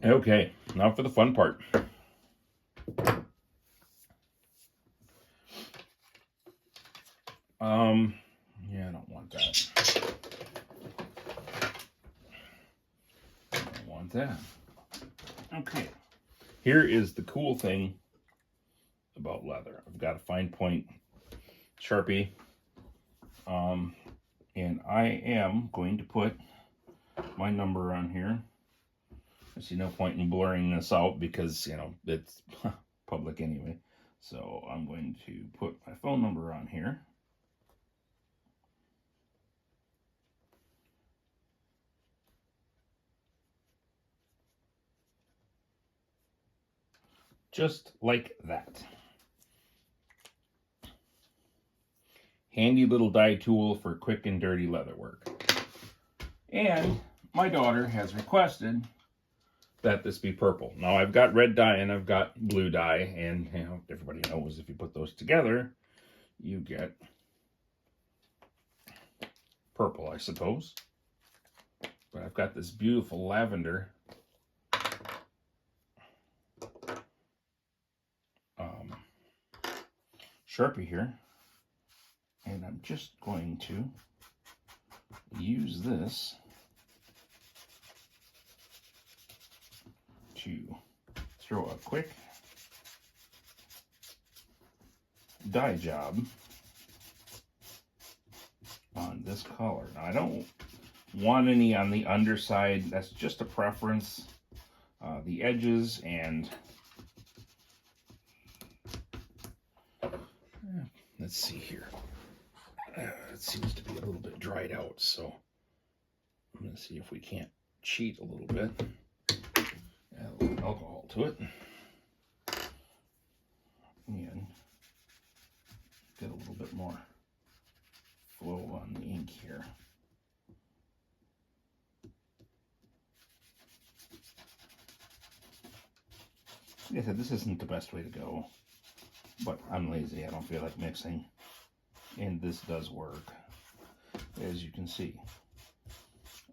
Okay, now for the fun part. Yeah, I don't want that. I don't want that. Okay, here is the cool thing about leather. I've got a fine point Sharpie, and I am going to put my number on here. I see no point in blurring this out because, you know, it's public anyway. So I'm going to put my phone number on here. Just like that. Handy little die tool for quick and dirty leather work. And my daughter has requested that this be purple. Now I've got red dye and I've got blue dye, and you know, everybody knows if you put those together, you get purple, I suppose. But I've got this beautiful lavender Sharpie here, and I'm just going to use this to throw a quick dye job on this color. Now I don't want any on the underside, that's just a preference. The edges and let's see here. It seems to be a little bit dried out, so I'm going to see if we can't cheat a little bit. Add a little alcohol to it. And get a little bit more flow on the ink here. Like I said, this isn't the best way to go, but I'm lazy. I don't feel like mixing. And this does work, as you can see.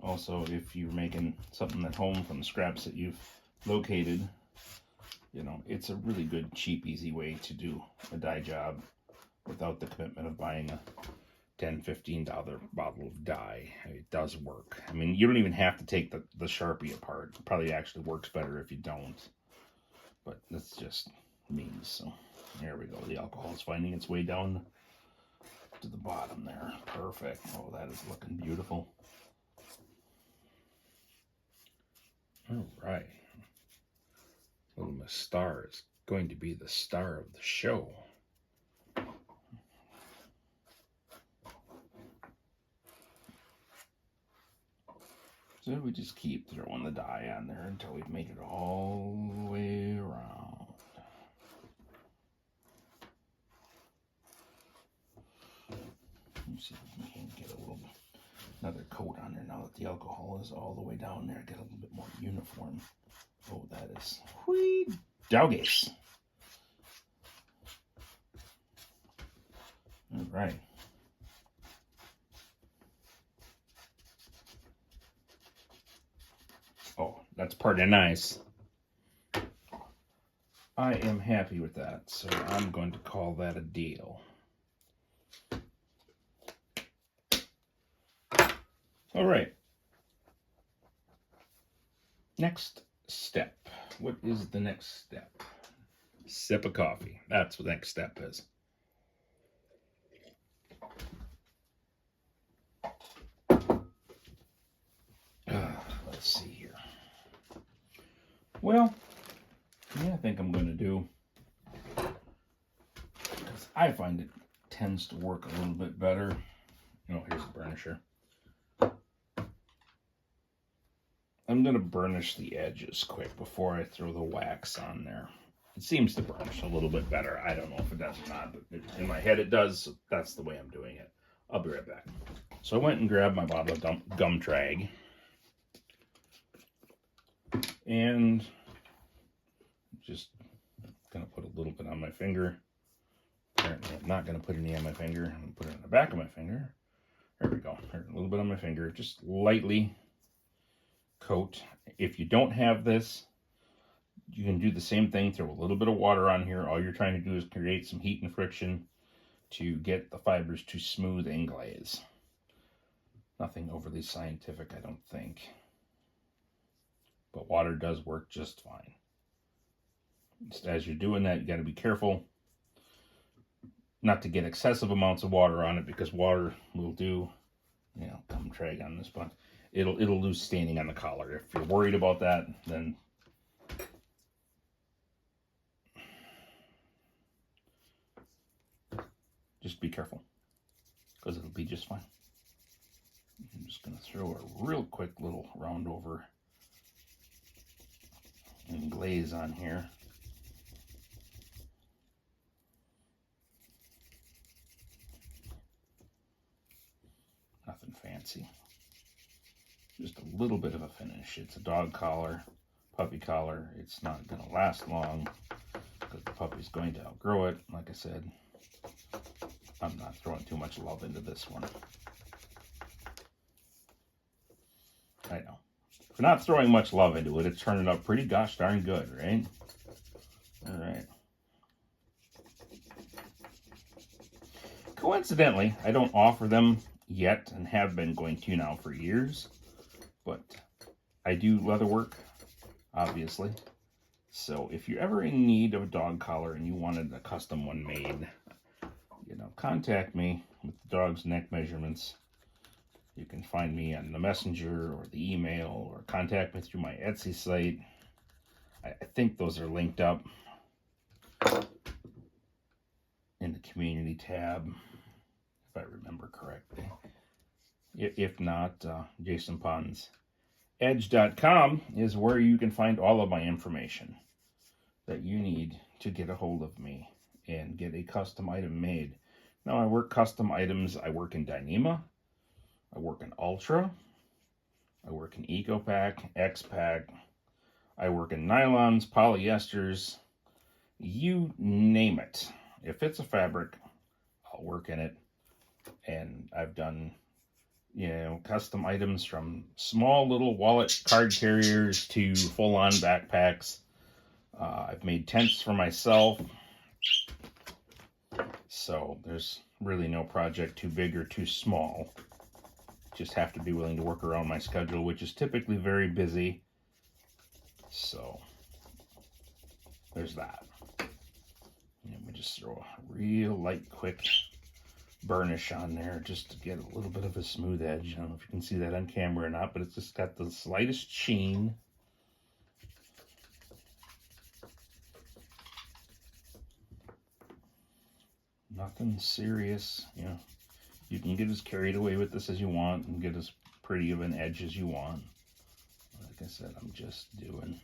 Also, if you're making something at home from the scraps that you've located, you know, it's a really good, cheap, easy way to do a dye job without the commitment of buying a $10, $15 bottle of dye. It does work. I mean, you don't even have to take the Sharpie apart. It probably actually works better if you don't. But that's just me. So there we go. The alcohol is finding its way down to the bottom there. Perfect. Oh, that is looking beautiful. All right. Little Miss Star is going to be the star of the show. So we just keep throwing the dye on there until we've made it all the way around. Let's see if we can get a little another coat on there now that the alcohol is all the way down there. Get a little bit more uniform. Oh, that is whee doggies. All right. Oh, that's pretty nice. I am happy with that, so I'm going to call that a deal. All right. Next step. What is the next step? Sip of coffee. That's what the next step is. Let's see here. Well, yeah, I think I'm going to do, because I find it tends to work a little bit better. Oh, here's the burnisher. I'm going to burnish the edges quick before I throw the wax on there. It seems to burnish a little bit better. I don't know if it does or not, but in my head it does. So that's the way I'm doing it. I'll be right back. So I went and grabbed my bottle of gum trag. And just going to put a little bit on my finger. Apparently I'm not going to put any on my finger. I'm going to put it on the back of my finger. There we go. A little bit on my finger. Just lightly coat. If you don't have this, You can do the same thing, throw a little bit of water on here. All you're trying to do is create some heat and friction to get the fibers to smooth and glaze. Nothing overly scientific, I don't think. But water does work just fine. Just as you're doing that, you got to be careful not to get excessive amounts of water on it, because water will do, you know, come drag on this one. It'll lose staining on the collar. If you're worried about that, then just be careful, because it'll be just fine. I'm just going to throw a real quick little round over and glaze on here. Nothing fancy. Just a little bit of a finish. It's a dog collar, puppy collar. It's not going to last long because the puppy's going to outgrow it. Like I said, I'm not throwing too much love into this one. I know. For not throwing much love into it, it's turning out pretty gosh darn good, right? All right. Coincidentally, I don't offer them yet and have been going to now for years, but I do leather work, obviously. So if you're ever in need of a dog collar and you wanted a custom one made, you know, contact me with the dog's neck measurements. You can find me on the messenger or the email, or contact me through my Etsy site. I think those are linked up in the community tab, if I remember correctly. If not, JasonPonsEdge.com is where you can find all of my information that you need to get a hold of me and get a custom item made. Now, I work custom items. I work in Dyneema. I work in Ultra. I work in EcoPack, X-Pack. I work in nylons, polyesters, you name it. If it's a fabric, I'll work in it. And I've done, you know, custom items from small little wallet card carriers to full-on backpacks. I've made tents for myself. So there's really no project too big or too small. Just have to be willing to work around my schedule, which is typically very busy. So there's that. Let me just throw a real light, quick burnish on there just to get a little bit of a smooth edge. I don't know if you can see that on camera or not, but it's just got the slightest sheen. Nothing serious, you know. You can get as carried away with this as you want and get as pretty of an edge as you want. Like I said, I'm just doing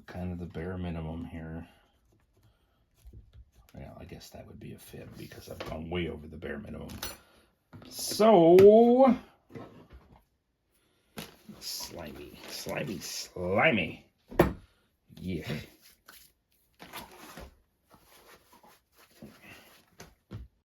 kind of the bare minimum here. Well, I guess that would be a fib because I've gone way over the bare minimum. So, slimy, slimy, slimy. Yeah.